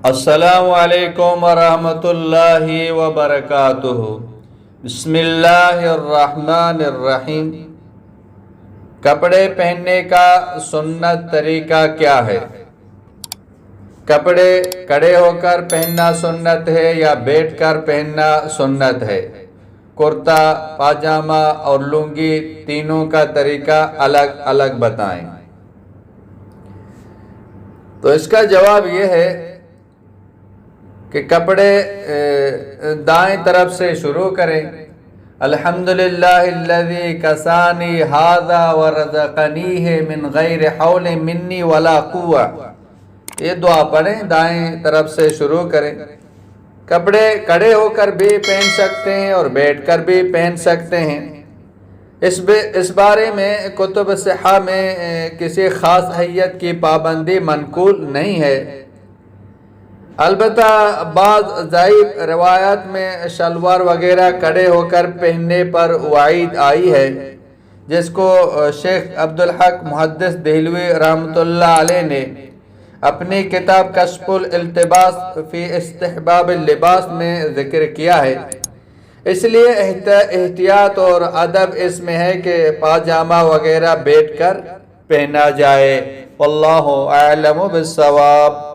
السلام علیکم ورحمۃ اللہ وبرکاتہ۔ بسم اللہ الرحمن الرحیم۔ کپڑے پہننے کا سنت طریقہ کیا ہے؟ کپڑے کھڑے ہو کر پہننا سنت ہے یا بیٹھ کر پہننا سنت ہے؟ کرتا، پاجامہ اور لنگی تینوں کا طریقہ الگ الگ بتائیں۔ تو اس کا جواب یہ ہے کہ کپڑے دائیں طرف سے شروع کریں۔ الحمدللہ الذی کسانی ھذا ورزقنیہ من غیر حول منی ولا قوہ، یہ دعا پڑھیں، دائیں طرف سے شروع کریں۔ کپڑے کھڑے ہو کر بھی پہن سکتے ہیں اور بیٹھ کر بھی پہن سکتے ہیں۔ اس بارے میں کتب صحیحہ میں کسی خاص حیت کی پابندی منقول نہیں ہے، البتہ بعض ضعیف روایات میں شلوار وغیرہ کھڑے ہو کر پہننے پر وعید آئی ہے، جس کو شیخ عبدالحق محدث دہلوی رحمۃ اللہ علیہ نے اپنی کتاب کشف الالتباس فی استحباب اللباس میں ذکر کیا ہے۔ اس لیے احتیاط اور ادب اس میں ہے کہ پاجامہ وغیرہ بیٹھ کر پہنا جائے۔ واللہ اعلم بالصواب۔